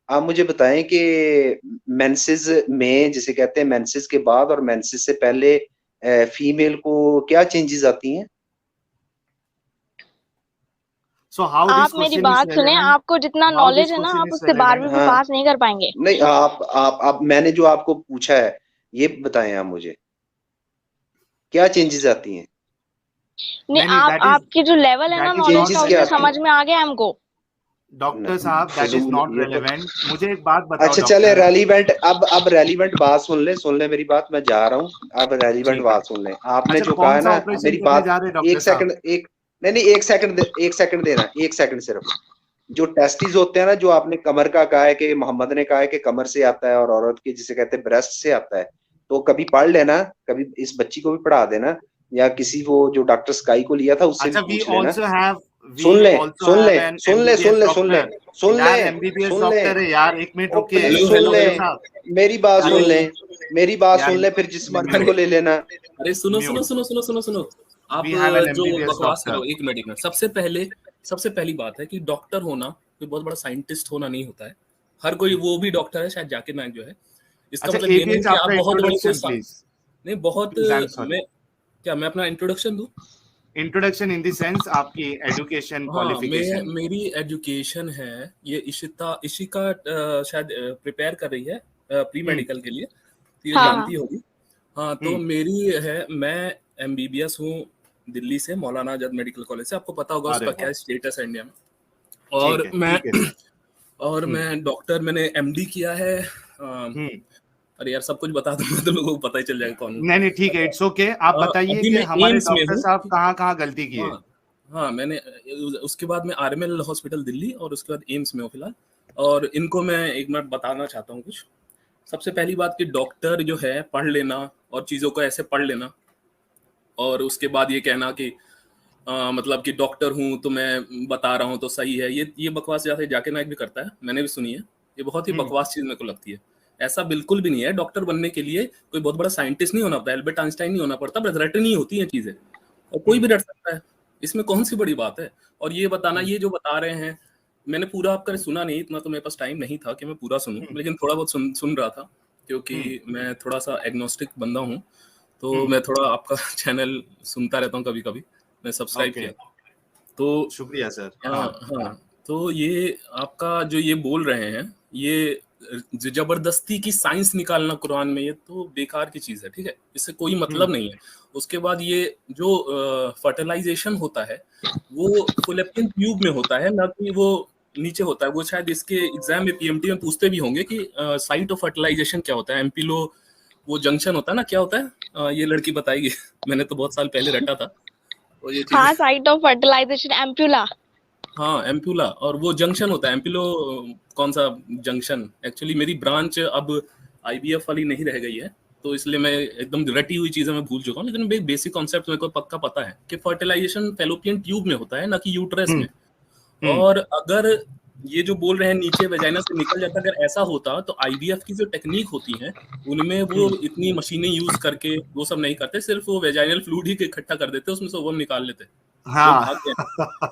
S2: आप मुझे बताएं कि मेंसेस में, जिसे कहते हैं मेंसेस के बाद और मेंसेस से पहले फीमेल को क्या चेंजेस आती हैं?
S1: so how
S5: आप
S1: this
S5: मेरी
S1: question is
S5: बात सुने,
S1: relevant,
S5: आपको जितना
S1: how this
S5: नॉलेज है ना,
S1: question
S5: आप
S1: is
S5: उससे 12वीं
S1: relevant?
S5: भी
S2: हाँ,
S5: पास नहीं कर पाएंगे।
S2: नहीं, आप मैंने जो आपको पूछा है ये बताएं आप मुझे, क्या चेंजेस आती हैं?
S5: नहीं,
S1: नहीं, that is
S5: आपकी जो लेवल है ना
S1: that is
S5: नॉलेज
S1: not
S5: का,
S2: चेंजेस क्या
S5: उससे
S2: आती
S1: relevant.
S5: समझ में आ गया हमको।
S1: डॉक्टर
S2: हैं?
S1: साहब, that is
S2: फजूल,
S1: not
S2: ये तो
S1: relevant. मुझे एक बात बताओ
S2: अच्छा चले
S1: डॉक्टर।
S2: रेलिवेंट, अब रेलिवेंट बात सुन ले मेरी बात, मैं जा रहा हूँ, अब रेलिवेंट
S1: ठीक है।
S2: बात सुन ले। आपने
S1: अच्छा,
S2: जो कहा
S1: कौन
S2: है
S1: सा
S2: ना,
S1: ऑपरेशन
S2: मेरी
S1: करने
S2: बात
S1: जा रहे हैं डॉक्टर
S2: एक
S1: साहब?
S2: सेकंड, नहीं एक सेकंड देना, एक सेकंड सिर्फ। जो टेस्टिस होते हैं ना, जो आपने कमर का कहा है कि मोहम्मद ने कहा है कि कमर से आता है और औरत के जिसे कहते हैं ब्रेस्ट से आता है, तो कभी पढ़ लेना, कभी इस बच्ची को भी पढ़ा देना, या किसी वो जो डॉक्टर स्काई को लिया था उससे भी
S1: अच्छा,
S2: पूछ लेना।
S1: we
S2: सुन ले
S1: also
S2: सुन ले
S1: have an
S2: सुन ले सुन
S1: MBBS
S2: ले सुन ले
S1: डॉक्टर।
S2: सुन ले
S1: यार MBBS
S2: सुन ले
S1: डॉक्टर है यार, एक मिनट
S2: ओ
S1: रुकिए
S2: प्लीज सुन ले,
S1: डॉक्टर साहब।
S2: मेरी बात
S1: अरे
S2: सुन ले, मेरी बात
S1: यार,
S2: सुन ले, फिर जिस मर्जी
S1: म्यूट
S2: को ले लेना।
S6: अरे सुनो सुनो
S1: म्यूट।
S6: सुनो सुनो सुनो सुनो, आप
S1: वी हैव एन
S6: जो
S1: MBBS
S6: बकवास
S1: डॉक्टर।
S6: करो, एक मिनट। सबसे पहली बात है कि डॉक्टर होना कोई बहुत बड़ा साइंटिस्ट होना नहीं होता है। हर कोई वो भी डॉक्टर है, शायद जाकिर नायक जो है। इसका
S1: अच्छा,
S6: मतलब ये नहीं
S1: ABH
S6: कि आप
S1: आपका
S6: बहुत बड़े
S1: इंट्रोडक्शन प्लीज।
S6: नहीं बहुत
S1: प्लीज, आई एम सॉरी।
S6: मैं अपना इंट्रोडक्शन दूं?
S1: इंट्रोडक्शन इन द सेंस आपकी एजुकेशन
S6: हाँ,
S1: क्वालिफिकेशन।
S6: मेरी एजुकेशन है, ये इशिका शायद प्रिपेयर कर रही है प्री मेडिकल के लिए, तो ये
S5: हाँ,
S6: जानती होगी। हाँ, तो मेरी है, मैं MBBS हूँ दिल्ली से, मौलाना आजाद मेडिकल कॉलेज से। आपको पता होगा
S1: अरे
S6: उसका क्या
S1: वाह,
S6: स्टेटस है इंडिया में।
S1: ठीक है, ठीक है सर।
S6: और मैं डॉक्टर, मैंने MD किया है। अरे यार सब कुछ बता दूंगा तो लोगों को पता ही चल जाएगा कौन हूँ।
S1: नहीं ठीक है, इट्स ओके। आप बताइए
S6: अभी
S1: कि
S6: मैं
S1: हमारे
S6: एम्स में
S1: डॉक्टर
S6: हूँ।
S1: साहब कहाँ गलती किए।
S6: हाँ, मैंने उसके बाद में RML हॉस्पिटल दिल्ली और उसके बाद एम्स में हूँ फिलहाल। और इनको मैं एक मिनट बताना चाहता हूँ कुछ। सबसे पहली बात कि डॉक्टर जो है पढ़ लेना और चीज़ों को ऐसे पढ़ लेना और उसके बाद ये कहना कि मतलब कि डॉक्टर हूँ तो मैं बता रहा हूँ तो सही है, ये बकवास जैसे जाकिर नायक भी करता है, मैंने भी सुनी है। ये बहुत ही बकवास चीज़ मेरे को लगती है। ऐसा बिल्कुल भी नहीं है। डॉक्टर बनने के लिए कोई बहुत बड़ा साइंटिस्ट नहीं होना पड़ता, एल्बर्ट आइंस्टाइन नहीं होना पड़ता, बस रटनी होती हैं चीज़ें और कोई भी रट सकता है। इसमें कौन सी बड़ी बात है। और ये बताना, ये जो बता रहे हैं, मैंने पूरा आपका सुना नहीं, इतना तो मेरे पास टाइम नहीं था कि मैं पूरा सुनूं, लेकिन थोड़ा बहुत सुन रहा था क्योंकि मैं थोड़ा सा एग्नोस्टिक बंदा हूँ, तो मैं थोड़ा आपका चैनल सुनता रहता हूँ, कभी कभी मैं सब्सक्राइब किया। तो
S1: शुक्रिया सर।
S6: हाँ, तो ये आपका जो ये बोल रहे हैं, ये जबरदस्ती की साइंस निकालना कुरान में, ये तो बेकार की चीज है, ठीक है, इससे कोई मतलब नहीं है। उसके बाद ये जो फर्टिलाइजेशन होता है वो फैलोपियन ट्यूब में होता है, ना कि वो नीचे होता है। वो शायद इसके एग्जाम में PMT में पूछते भी होंगे कि साइट ऑफ फर्टिलाइजेशन क्या होता है। एम्पिलो वो जंक्शन होता है ना, क्या होता है, ये लड़की बताएगी मैंने तो बहुत साल पहले रटा था और ये
S5: हाँ, साइट ऑफ फर्टिलाइजेशन एम्पुला।
S6: हाँ, एम्पुला, और वो जंक्शन होता है। एम्पुलो कौन सा जंक्शन, एक्चुअली मेरी ब्रांच अब IVF वाली नहीं रह गई है, तो इसलिए मैं एकदम रटी हुई चीजें मैं भूल चुका हूँ, लेकिन बेसिक कॉन्सेप्ट मेरे को पक्का पता है कि फर्टिलाइजेशन फैलोपियन ट्यूब में होता है, ना कि यूट्रस में। और अगर ये जो बोल रहे हैं नीचे वेजाइना से निकल जाता, अगर ऐसा होता तो IVF की जो टेक्निक होती है उनमें वो इतनी मशीनें यूज करके वो सब नहीं करते, सिर्फ वो वेजाइनल फ्लूइड ही इकट्ठा कर देते, उसमें से ओवम निकाल लेते।
S1: हाँ।
S6: भाग गए।